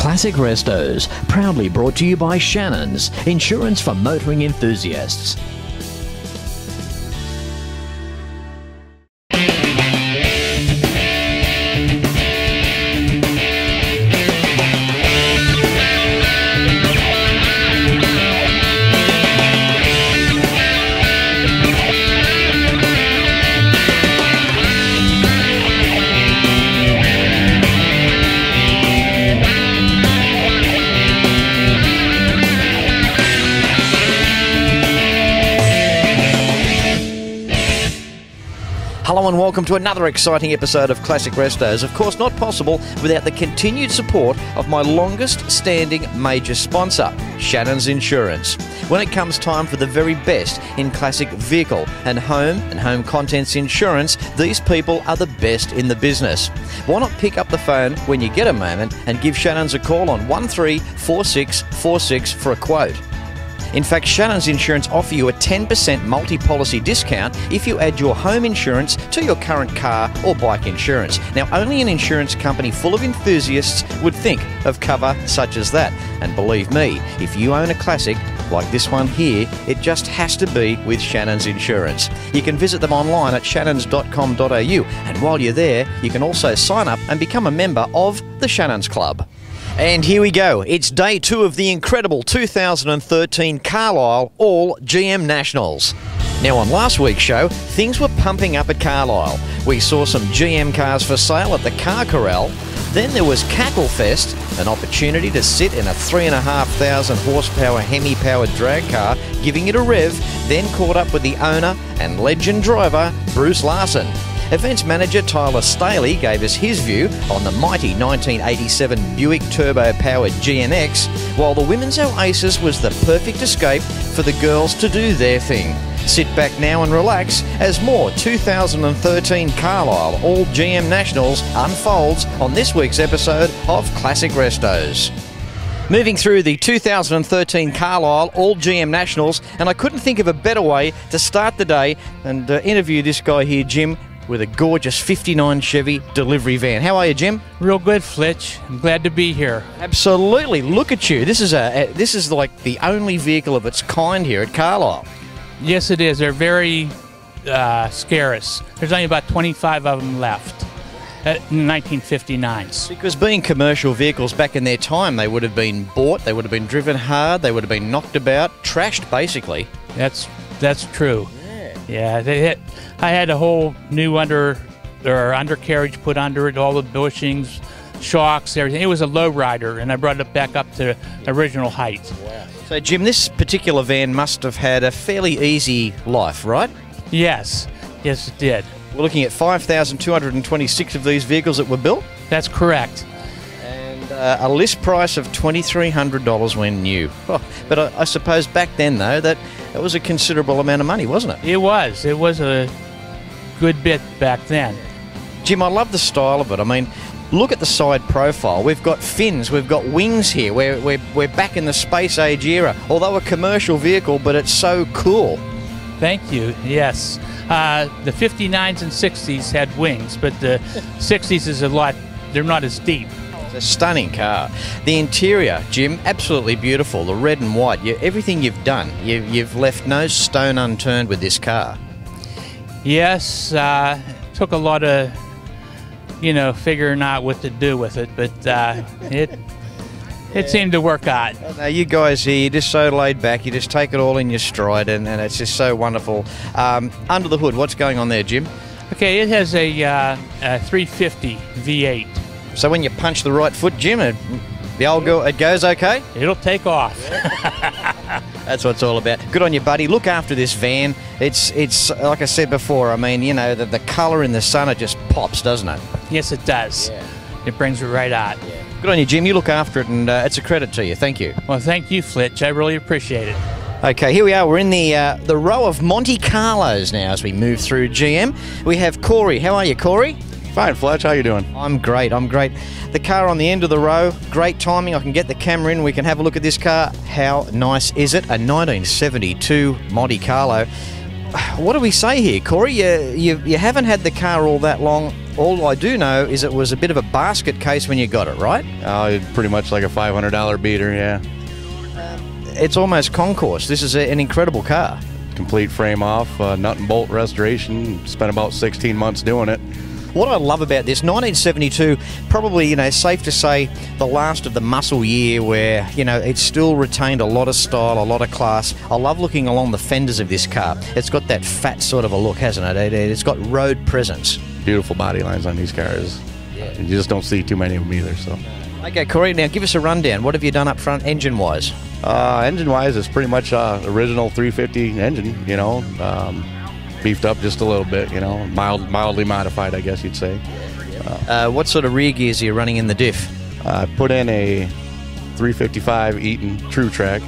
Classic Restos, proudly brought to you by Shannon's, insurance for motoring enthusiasts. Hello and welcome to another exciting episode of Classic Restos. Of course, not possible without the continued support of my longest standing major sponsor, Shannon's Insurance. When it comes time for the very best in classic vehicle and home contents insurance, these people are the best in the business. Why not pick up the phone when you get a moment and give Shannon's a call on 134646 for a quote. In fact, Shannon's Insurance offer you a 10% multi-policy discount if you add your home insurance to your current car or bike insurance. Now, only an insurance company full of enthusiasts would think of cover such as that. And believe me, if you own a classic like this one here, it just has to be with Shannon's Insurance. You can visit them online at shannons.com.au, and while you're there, you can also sign up and become a member of the Shannon's Club. And here we go. It's day 2 of the incredible 2013 Carlyle All GM Nationals. Now, on last week's show, things were pumping up at Carlyle. We saw some GM cars for sale at the Car Corral. Then there was Cackle Fest, an opportunity to sit in a 3,500 horsepower Hemi-powered drag car, giving it a rev, then caught up with the owner and legend driver, Bruce Larson. Events manager Tyler Staley gave us his view on the mighty 1987 Buick turbo-powered GNX, while the women's Oasis was the perfect escape for the girls to do their thing. Sit back now and relax as more 2013 Carlyle All GM Nationals unfolds on this week's episode of Classic Restos. Moving through the 2013 Carlyle All GM Nationals, and I couldn't think of a better way to start the day and interview this guy here, Jim, with a gorgeous 59 Chevy delivery van. How are you, Jim? Real good, Fletch. I'm glad to be here. Absolutely. Look at you. This is like the only vehicle of its kind here at Carlyle. Yes, it is. They're very scarce. There's only about 25 of them left in 1959s. Because being commercial vehicles back in their time, they would have been bought, they would have been driven hard, they would have been knocked about, trashed basically. That's true. Yeah, I had a whole new undercarriage put under it, all the bushings, shocks, everything. It was a lowrider, and I brought it back up to original height. Wow. So, Jim, this particular van must have had a fairly easy life, right? Yes, it did. We're looking at 5,226 of these vehicles that were built? That's correct. And a list price of $2,300 when new. Oh, but I suppose back then, though, that was a considerable amount of money, wasn't it? It was. It was a good bit back then. Jim, I love the style of it. I mean, look at the side profile. We've got fins, we've got wings here. We're back in the space age era. Although a commercial vehicle, but it's so cool. Thank you. Yes. The 59s and 60s had wings, but the 60s is they're not as deep. It's a stunning car. The interior, Jim, absolutely beautiful. The red and white, everything you've done, you've left no stone unturned with this car. Yes, took a lot of, figuring out what to do with it, but it seemed to work out. Now, you guys here, you're just so laid back, you just take it all in your stride, and it's just so wonderful. Under the hood, what's going on there, Jim? Okay, it has a 350 V8. So when you punch the right foot, Jim, it goes okay? It'll take off. That's what it's all about. Good on you, buddy. Look after this van. It's like I said before, I mean, the colour in the sun, it just pops, doesn't it? Yes, it does. Yeah. It brings it right out. Yeah. Good on you, Jim. You look after it, and it's a credit to you. Thank you. Well, thank you, Fletch. I really appreciate it. Okay, here we are. We're in the row of Monte Carlos now as we move through GM. We have Corey. How are you, Corey? Fine, Fletch. How you doing? I'm great. The car on the end of the row, great timing. I can get the camera in. We can have a look at this car. How nice is it? A 1972 Monte Carlo. What do we say here, Corey? You haven't had the car all that long. All I do know is it was a bit of a basket case when you got it, right? Pretty much like a $500 beater, yeah. It's almost concourse. This is an incredible car. Complete frame off, nut and bolt restoration. Spent about 16 months doing it. What I love about this, 1972, probably, you know, safe to say the last of the muscle year where, you know, it still retained a lot of style, a lot of class. I love looking along the fenders of this car. It's got that fat sort of a look, hasn't it? It's got road presence. Beautiful body lines on these cars. Yeah. You just don't see too many of them either, so. Okay, Corey, now give us a rundown. What have you done up front engine-wise? Engine-wise, it's pretty much original 350 engine, you know. Beefed up just a little bit, you know, mildly modified, I guess you'd say. What sort of rear gears are you running in the diff? I put in a 355 Eaton True Track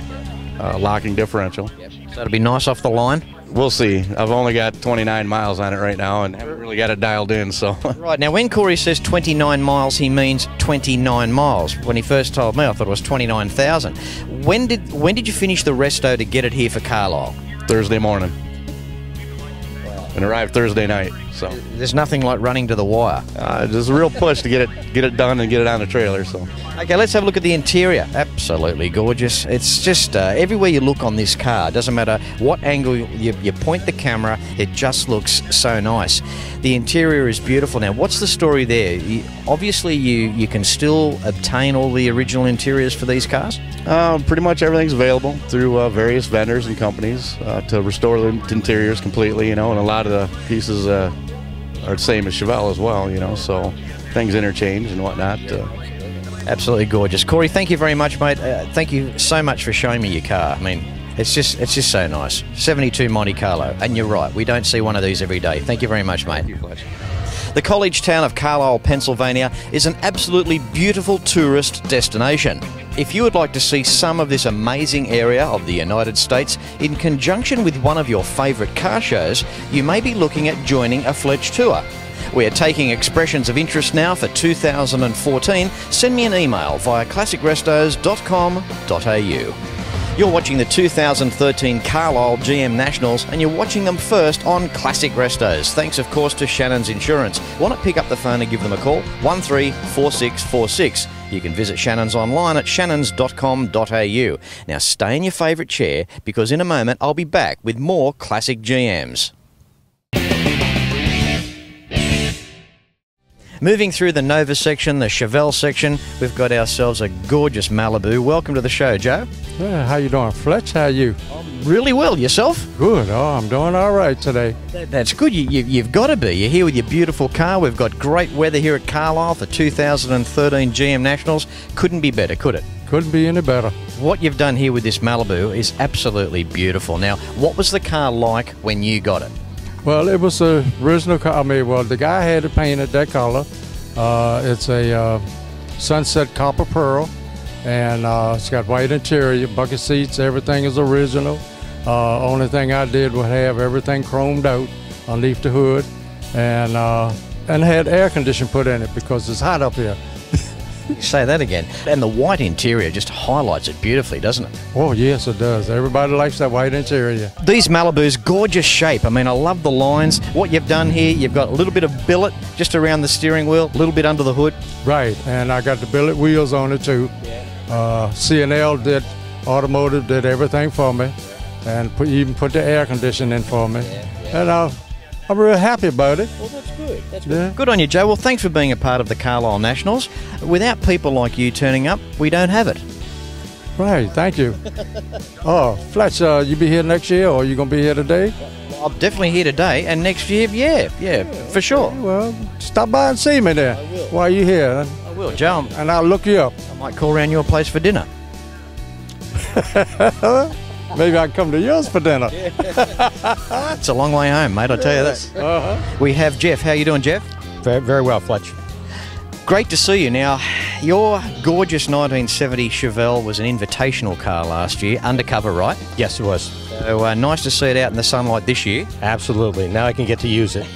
locking differential. So that'll be nice off the line? We'll see. I've only got 29 miles on it right now and haven't really got it dialed in, so. Right, now when Corey says 29 miles, he means 29 miles. When he first told me, I thought it was 29,000. When did you finish the resto to get it here for Carlisle? Thursday morning. And arrived Thursday night. So there's nothing like running to the wire. There's a real push to get it done and get it on the trailer. So okay, let's have a look at the interior. Absolutely gorgeous. It's just everywhere you look on this car, doesn't matter what angle you point the camera, it just looks so nice. The interior is beautiful. Now, what's the story there? Obviously, you can still obtain all the original interiors for these cars? Pretty much everything's available through various vendors and companies to restore the interiors completely, you know, and a lot of the pieces are the same as Chevelle as well, you know, so things interchange and whatnot. Absolutely gorgeous. Corey, thank you very much, mate. Thank you so much for showing me your car. I mean, it's just so nice. 72 Monte Carlo, and you're right, we don't see one of these every day. Thank you very much, mate. Thank you, Fletch. The college town of Carlisle, Pennsylvania is an absolutely beautiful tourist destination. If you would like to see some of this amazing area of the United States in conjunction with one of your favourite car shows, you may be looking at joining a Fletch Tour. We are taking expressions of interest now for 2014. Send me an email via classicrestos.com.au. You're watching the 2013 Carlisle GM Nationals and you're watching them first on Classic Restos. Thanks, of course, to Shannon's Insurance. Want to pick up the phone and give them a call? 134646. You can visit Shannon's online at shannons.com.au. Now stay in your favourite chair because in a moment I'll be back with more Classic GMs. Moving through the Nova section, the Chevelle section, we've got ourselves a gorgeous Malibu. Welcome to the show, Joe. Yeah, how you doing, Fletch? How are you? Really well. Yourself? Good. Oh, I'm doing all right today. That's good. You've got to be. You're here with your beautiful car. We've got great weather here at Carlisle for 2013 GM Nationals. Couldn't be better, could it? Couldn't be any better. What you've done here with this Malibu is absolutely beautiful. Now, what was the car like when you got it? Well, it was the original car. I mean, well, the guy had it painted that color. It's a sunset copper pearl, and it's got white interior, bucket seats, everything is original. Only thing I did was have everything chromed out underneath the hood, and had air conditioning put in it because it's hot up here. Say that again. And the white interior just highlights it beautifully, doesn't it? Oh, yes, it does. Everybody likes that white interior. These Malibus, gorgeous shape. I mean, I love the lines. What you've done here, you've got a little bit of billet just around the steering wheel, a little bit under the hood. Right, and I got the billet wheels on it too. Yeah. C&L Automotive did everything for me, and even put the air conditioning in for me. And I'm real happy about it. Well, that's good. That's good. Yeah. Good on you, Joe. Well, thanks for being a part of the Carlisle Nationals. Without people like you turning up, we don't have it. Right, thank you. Oh, Fletch, you be here next year, or you going to be here today? Well, I'm definitely here today, and next year, yeah, for sure. Well, stop by and see me there. I will. While you're here. I will, Joe. And I'll look you up. I might call around your place for dinner. Maybe I can come to yours for dinner. It's a long way home, mate, I'll tell you that. We have Jeff. How you doing, Jeff? Very well, Fletch. Great to see you. Now, your gorgeous 1970 Chevelle was an invitational car last year, undercover, right? Yes, it was. So nice to see it out in the sunlight this year. Absolutely. Now I can get to use it.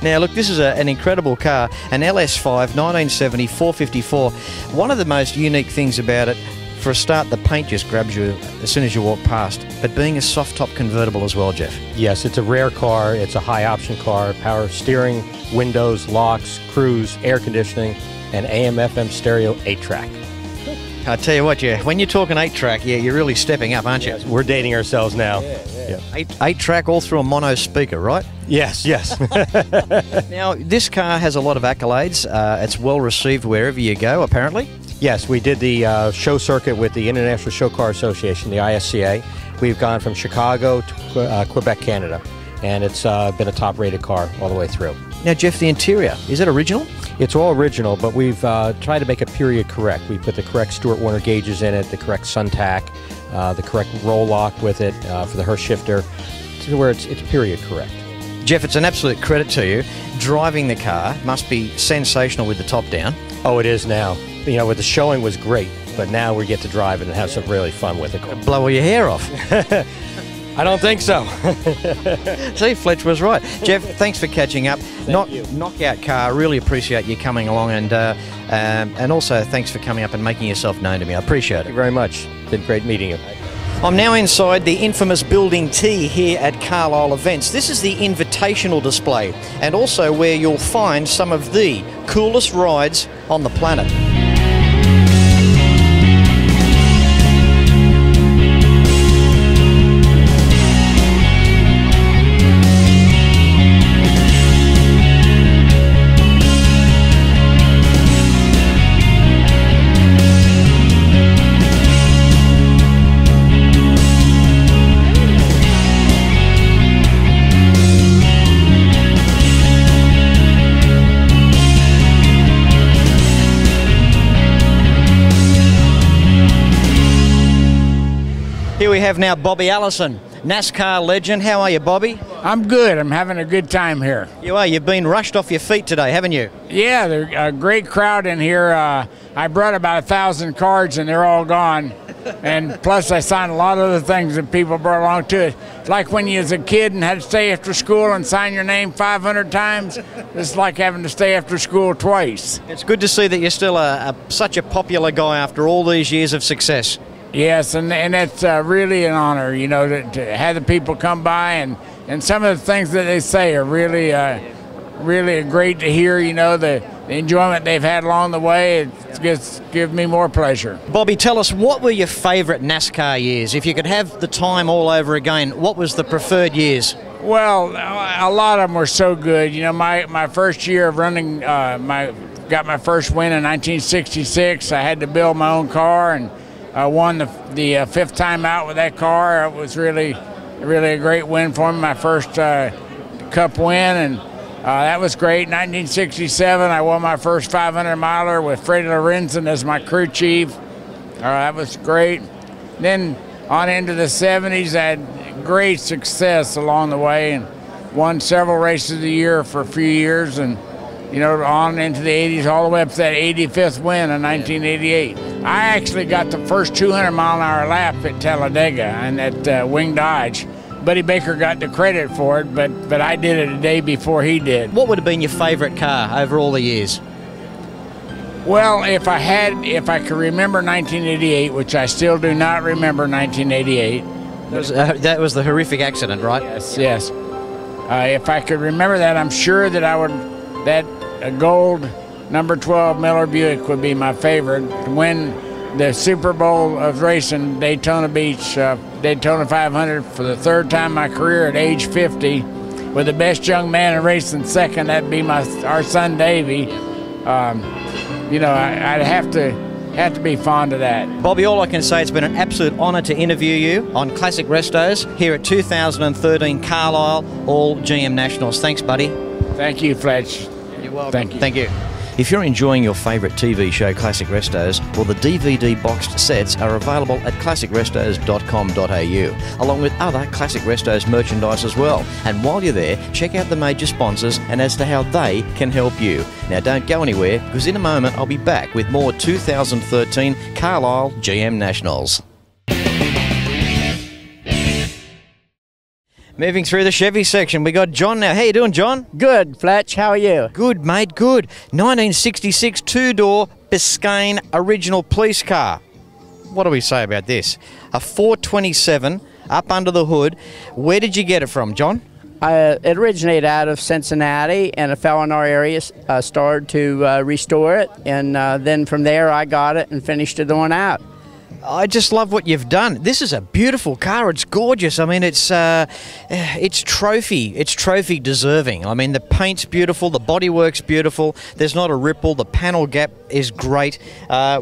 Now, look, this is an incredible car, an LS5 1970 454. One of the most unique things about it, For a start, the paint just grabs you as soon as you walk past. But being a soft-top convertible as well, Jeff. Yes, it's a rare car. It's a high-option car. Power steering, windows, locks, cruise, air conditioning, and AM/FM stereo 8-track. I tell you what, when you're talking 8-track, you're really stepping up, aren't you? Yes, we're dating ourselves now. Yeah. 8-track all through a mono speaker, right? Yes, yes. Now, this car has a lot of accolades. It's well received wherever you go, apparently. Yes, we did the show circuit with the International Show Car Association, the ISCA. We've gone from Chicago to Quebec, Canada, and it's been a top-rated car all the way through. Now, Jeff, the interior, is it original? It's all original, but we've tried to make it period correct. We put the correct Stuart Warner gauges in it, the correct sun tack, the correct roll lock with it for the Hurst shifter, to where it's period correct. Jeff, it's an absolute credit to you. Driving the car must be sensational with the top down. Oh, it is now. You know, with the showing was great, but now we get to drive it and have some really fun with it. Blow all your hair off. I don't think so. See, Fletch was right. Jeff, thanks for catching up. Knockout car. Really appreciate you coming along, and also thanks for coming up and making yourself known to me. I appreciate it. Thank you very much. Been great meeting you. I'm now inside the infamous Building T here at Carlyle Events. This is the invitational display, and also where you'll find some of the coolest rides on the planet. Here we have now Bobby Allison, NASCAR legend. How are you, Bobby? I'm good. I'm having a good time here. You are. You've been rushed off your feet today, haven't you? Yeah, there's a great crowd in here. I brought about 1,000 cards and they're all gone. And plus I signed a lot of other things that people brought along to it. Like when you was a kid and had to stay after school and sign your name 500 times. It's like having to stay after school twice. It's good to see that you're still such a popular guy after all these years of success. Yes, and it's really an honor, you know, to have the people come by, and some of the things that they say are really really great to hear, you know, the enjoyment they've had along the way. It just gives me more pleasure. Bobby, tell us, what were your favourite NASCAR years? If you could have the time all over again, what was the preferred years? Well, a lot of them were so good. You know, my first year of running, got my first win in 1966. I had to build my own car, and I won the fifth time out with that car. It was really a great win for me, my first Cup win, and that was great. 1967, I won my first 500-miler with Freddie Lorenzen as my crew chief. That was great. Then on into the 70s, I had great success along the way and won several races a year for a few years, and you know, on into the 80s, all the way up to that 85th win in 1988. I actually got the first 200-mile-an-hour lap at Talladega and at Wing Dodge. Buddy Baker got the credit for it, but I did it a day before he did. What would have been your favorite car over all the years? Well, if I could remember 1988, which I still do not remember 1988. That was the horrific accident, right? Yes. If I could remember that, I'm sure that a gold number 12 Miller Buick would be my favorite to win the Super Bowl of racing, Daytona Beach, Daytona 500 for the third time in my career at age 50, with the best young man in racing second. That'd be our son Davey. You know, I'd have to be fond of that. Bobby, all I can say, it's been an absolute honour to interview you on Classic Restos here at 2013 Carlisle All GM Nationals. Thanks, buddy. Thank you, Fletch. You're welcome. Thank you. Thank you. If you're enjoying your favourite TV show, Classic Restos, well, the DVD boxed sets are available at classicrestos.com.au, along with other Classic Restos merchandise as well. And while you're there, check out the major sponsors and as to how they can help you. Now, don't go anywhere, because in a moment I'll be back with more 2013 Carlisle GM Nationals. Moving through the Chevy section, we got John now. How you doing, John? Good, Fletch. How are you? Good, mate, good. 1966 two-door Biscayne original police car. what do we say about this? A 427 up under the hood. Where did you get it from, John? It originated out of Cincinnati, and a fellow in our area started to restore it, and then from there I got it and finished it on out. I just love what you've done. This is a beautiful car. It's gorgeous. I mean, it's trophy deserving. I mean, the paint's beautiful, the bodywork's beautiful. There's not a ripple. The panel gap is great.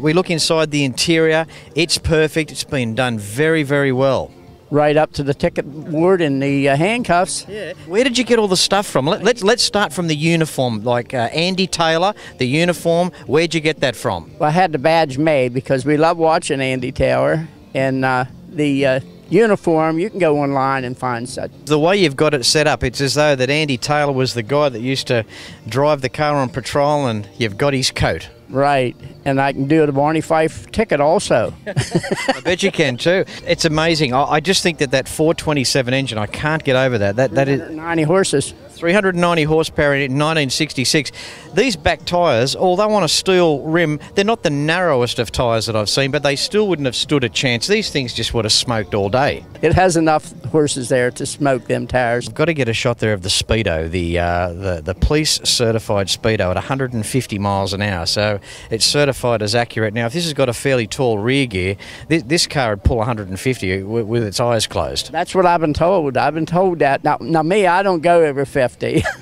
We look inside the interior. It's perfect. It's been done very, very well. Right up to the ticket board and the handcuffs. Yeah. Where did you get all the stuff from? Let's start from the uniform, like Andy Taylor, the uniform. Where'd you get that from? Well, I had the badge made because we love watching Andy Taylor, and the uniform, you can go online and find such. The way you've got it set up, it's as though that Andy Taylor was the guy that used to drive the car on patrol, and you've got his coat. Right, and I can do the Barney Fife ticket also. I bet you can too. It's amazing. I just think that 427 engine, I can't get over that. That is 90 horses. 390 horsepower in 1966. These back tyres, although on a steel rim, they're not the narrowest of tyres that I've seen, but they still wouldn't have stood a chance. These things just would have smoked all day. It has enough horses there to smoke them tires. I've got to get a shot there of the Speedo, the police certified Speedo at 150 miles an hour. So it's certified as accurate. Now, if this has got a fairly tall rear gear, this car would pull 150 with its eyes closed. That's what I've been told. I've been told that. Now me, I don't go over 50.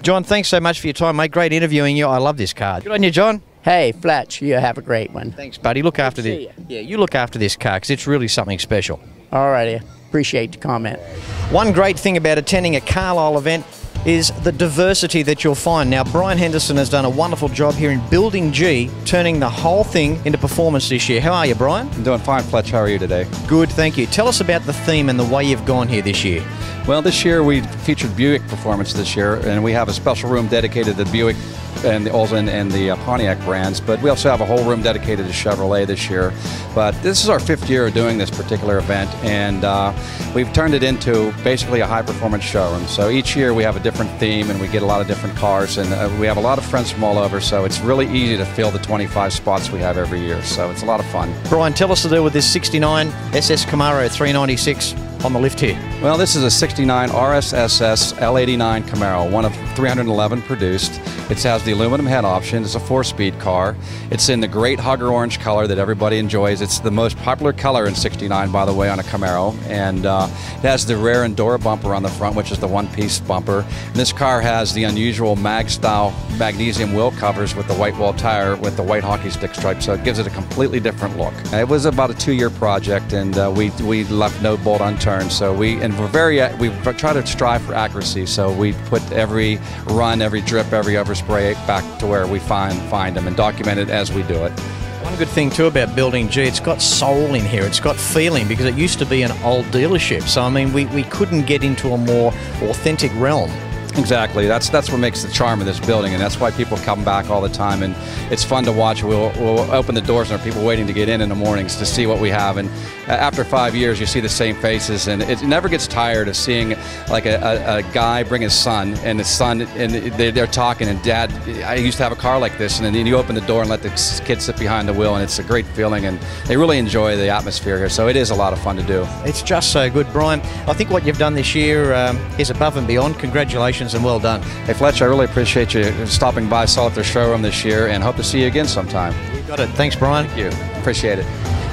John, thanks so much for your time, mate. Great interviewing you. I love this car. Good on you, John. Hey, Fletch, you have a great one. Thanks, buddy. Look after this. Yeah, you look after this car because it's really something special. All righty. Appreciate the comment. One great thing about attending a Carlisle event is the diversity that you'll find. Now, Brian Henderson has done a wonderful job here in Building G, turning the whole thing into performance this year. How are you, Brian? I'm doing fine, Fletch. How are you today? Good, thank you. Tell us about the theme and the way you've gone here this year. Well, this year we featured Buick performance this year, and we have a special room dedicated to Buick and the Olsen and the Pontiac brands, but we also have a whole room dedicated to Chevrolet this year. But this is our 5th year of doing this particular event, and we've turned it into basically a high-performance showroom. So each year we have a different theme, and we get a lot of different cars, and we have a lot of friends from all over, so it's really easy to fill the 25 spots we have every year. So it's a lot of fun. Brian, tell us to do with this 69 SS Camaro 396 on the lift here. Well, this is a 69 RSSS L89 Camaro, one of 311 produced. It has the aluminum head option. It's a 4-speed car. It's in the great hugger orange color that everybody enjoys. It's the most popular color in 69, by the way, on a Camaro. And it has the rear Endura bumper on the front, which is the one-piece bumper. And this car has the unusual mag-style magnesium wheel covers with the white wall tire with the white hockey stick stripe, so it gives it a completely different look. It was about a 2-year project, and we left no bolt unturned. So we try to strive for accuracy. So we put every run, every drip, every overspray back to where we find them and document it as we do it. One good thing too about Building G, it's got soul in here, it's got feeling, because it used to be an old dealership. So I mean, we couldn't get into a more authentic realm. Exactly. That's what makes the charm of this building, and that's why people come back all the time. And it's fun to watch. We'll open the doors, and there are people waiting to get in the mornings to see what we have. And after 5 years, you see the same faces, and it never gets tired of seeing like a guy bring his son, and his son, and they're talking. And Dad, I used to have a car like this, and then you open the door and let the kid sit behind the wheel, and it's a great feeling. And they really enjoy the atmosphere here. So it is a lot of fun to do. It's just so good, Brian. I think what you've done this year is above and beyond. Congratulations and well done. Hey Fletch, I really appreciate you stopping by, saw at their showroom this year, and hope to see you again sometime. You got it. Thanks, Brian. Thank you. Appreciate it.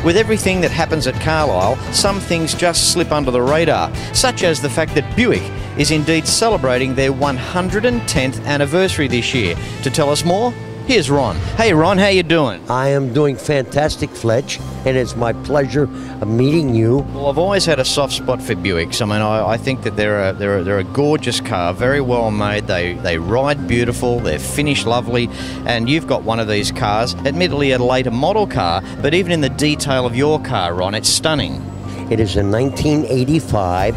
With everything that happens at Carlisle, some things just slip under the radar, such as the fact that Buick is indeed celebrating their 110th anniversary this year. To tell us more, here's Ron. Hey Ron, how you doing? I am doing fantastic, Fletch, and it's my pleasure of meeting you. Well, I've always had a soft spot for Buicks. I mean, I think that they're a gorgeous car, very well made. They ride beautiful, they're finished lovely, and you've got one of these cars, admittedly a later model car, but even in the detail of your car, Ron, it's stunning. It is a 1985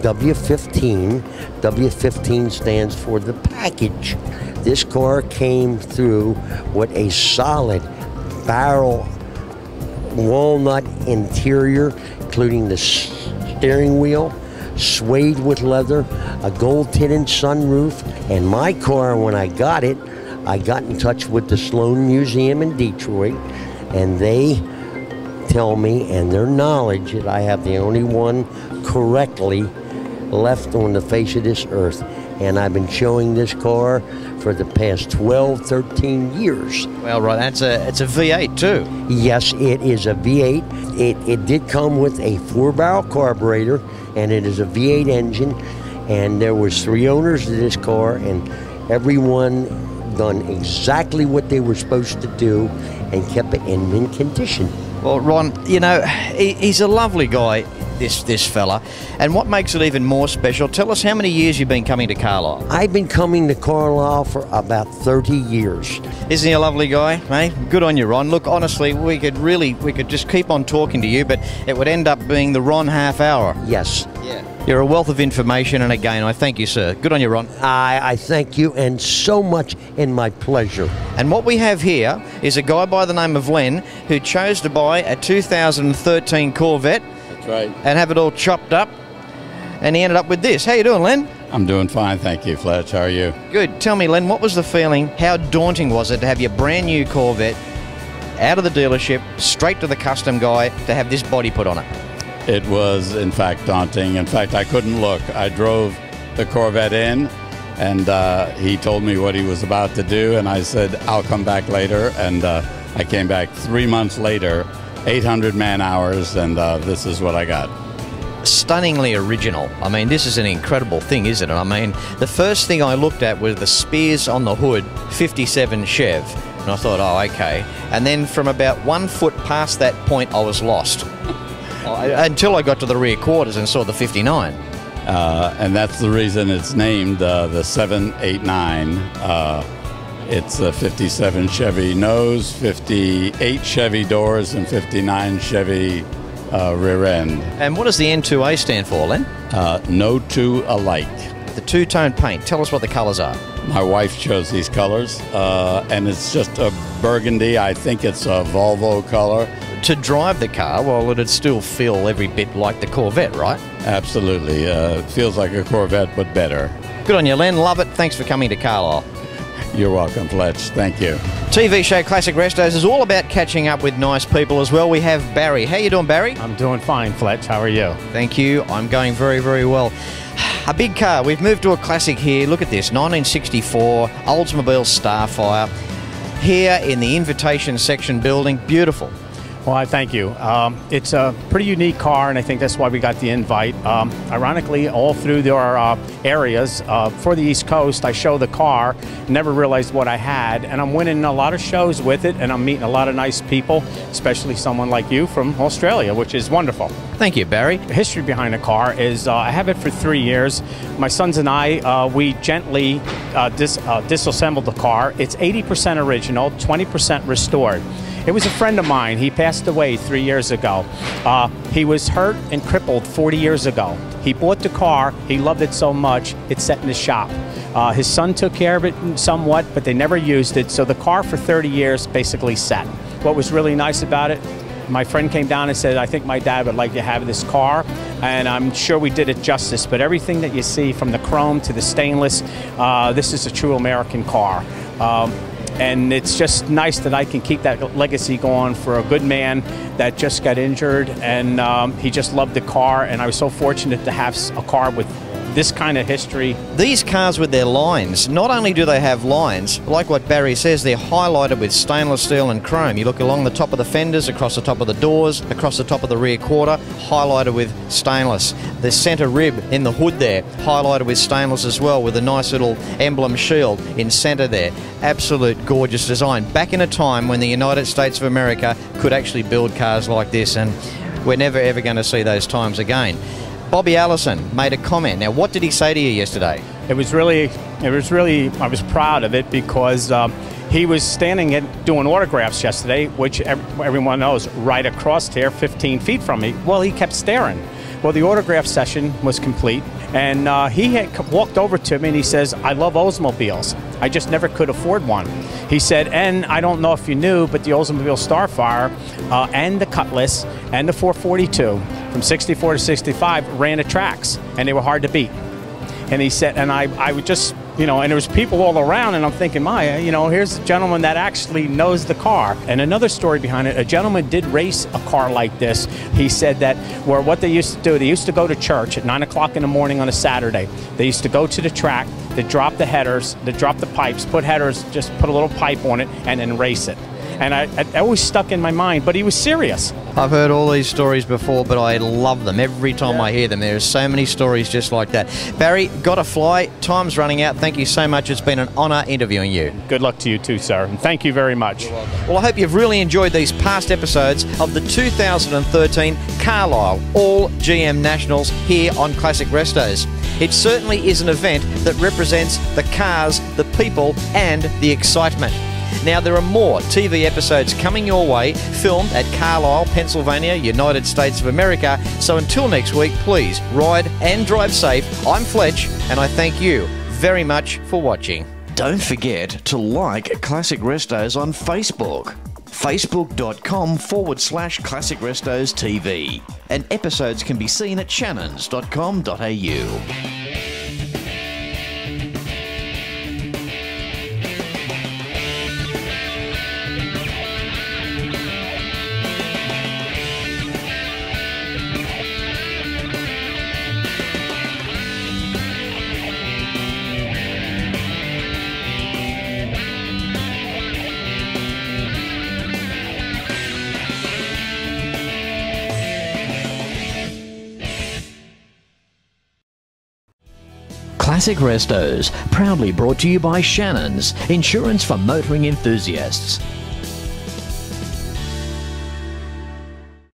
W15. W15 stands for the package. This car came through with a solid barrel walnut interior, including the steering wheel, suede with leather, a gold tinted sunroof, and my car, when I got it, I got in touch with the Sloan Museum in Detroit, and they tell me and their knowledge that I have the only one correctly left on the face of this earth. And I've been showing this car for the past 12, 13 years. Well, right, it's a V8 too. Yes, it is a V8. It did come with a 4-barrel carburetor, and it is a V8 engine. And there was 3 owners to this car, and everyone done exactly what they were supposed to do and kept it in mint condition. Well, Ron, you know, he's a lovely guy, this fella. And what makes it even more special, tell us how many years you've been coming to Carlisle. I've been coming to Carlisle for about 30 years. Isn't he a lovely guy, eh? Good on you, Ron. Look, honestly, we could just keep on talking to you, but it would end up being the Ron half hour. Yes. Yeah. You're a wealth of information, and again, I thank you, sir. Good on you, Ron. I thank you, and so much, and my pleasure. And what we have here is a guy by the name of Len who chose to buy a 2013 Corvette. That's right. And have it all chopped up, and he ended up with this. How you doing, Len? I'm doing fine, thank you, Fletch. How are you? Good. Tell me, Len, what was the feeling? How daunting was it to have your brand new Corvette out of the dealership, straight to the custom guy, to have this body put on it? It was, in fact, daunting. In fact, I couldn't look. I drove the Corvette in, and he told me what he was about to do, and I said, I'll come back later. And I came back 3 months later, 800 man-hours, and this is what I got. Stunningly original. I mean, this is an incredible thing, isn't it? I mean, the first thing I looked at was the spears on the hood, 57 Chev. And I thought, oh, okay. And then from about 1 foot past that point, I was lost. Until I got to the rear quarters and saw the 59. And that's the reason it's named the 789. It's a 57 Chevy nose, 58 Chevy doors, and 59 Chevy rear end. And what does the N2A stand for, Len? No two alike. The two-tone paint. Tell us what the colours are. My wife chose these colors, and it's just a burgundy. I think it's a Volvo color. To drive the car, well, it'd still feel every bit like the Corvette, right? Absolutely. It feels like a Corvette, but better. Good on you, Len. Love it. Thanks for coming to Carlisle. You're welcome, Fletch. Thank you. TV show Classic Restos is all about catching up with nice people as well. We have Barry. How you doing, Barry? I'm doing fine, Fletch. How are you? Thank you. I'm going very, very well. A big car. We've moved to a classic here. Look at this, 1964 Oldsmobile Starfire here in the invitation section building. Beautiful. Well, I thank you. It's a pretty unique car, and I think that's why we got the invite. Ironically, all through our areas for the East Coast, I show the car, never realized what I had, and I'm winning a lot of shows with it, and I'm meeting a lot of nice people, especially someone like you from Australia, which is wonderful. Thank you, Barry. The history behind the car is I have it for 3 years. My sons and I, we gently disassembled the car. It's 80% original, 20% restored. It was a friend of mine. He passed away 3 years ago. He was hurt and crippled 40 years ago. He bought the car. He loved it so much, it's set in the shop. His son took care of it somewhat, but they never used it. So the car for 30 years basically sat. What was really nice about it, my friend came down and said, I think my dad would like to have this car, and I'm sure we did it justice, but everything that you see from the chrome to the stainless, this is a true American car. And it's just nice that I can keep that legacy going for a good man that just got injured, and he just loved the car, and I was so fortunate to have a car with this kind of history. These cars with their lines, not only do they have lines, like what Barry says, they're highlighted with stainless steel and chrome. You look along the top of the fenders, across the top of the doors, across the top of the rear quarter, highlighted with stainless. The centre rib in the hood there, highlighted with stainless as well, with a nice little emblem shield in centre there. Absolute gorgeous design. Back in a time when the United States of America could actually build cars like this, and we're never ever going to see those times again. Bobby Allison made a comment. Now, what did he say to you yesterday? I was proud of it because he was standing and doing autographs yesterday, which everyone knows, right across here, 15 feet from me. Well, he kept staring. Well, the autograph session was complete, and he had walked over to me and he says, I love Oldsmobiles. I just never could afford one. He said, and I don't know if you knew, but the Oldsmobile Starfire and the Cutlass and the 442 from 64 to 65 ran at tracks, and they were hard to beat. And he said, and I would just and there was people all around, and I'm thinking, here's a gentleman that actually knows the car. And another story behind it, a gentleman did race a car like this. He said that what they used to do, they used to go to church at 9 o'clock in the morning on a Saturday. They used to go to the track, they drop the headers, they drop the pipes, put headers, just put a little pipe on it, and then race it. And it always stuck in my mind, but he was serious. I've heard all these stories before, but I love them every time I hear them. There's so many stories just like that. Barry, got to fly. Time's running out. Thank you so much. It's been an honour interviewing you. Good luck to you too, sir. And thank you very much. You're welcome. Well, I hope you've really enjoyed these past episodes of the 2013 Carlisle All GM Nationals here on Classic Restos. It certainly is an event that represents the cars, the people, and the excitement. Now, there are more TV episodes coming your way, filmed at Carlisle, Pennsylvania, United States of America. So until next week, please ride and drive safe. I'm Fletch, and I thank you very much for watching. Don't forget to like Classic Restos on Facebook. Facebook.com/Classic Restos TV. And episodes can be seen at shannons.com.au. Classic Restos, proudly brought to you by Shannons, insurance for motoring enthusiasts.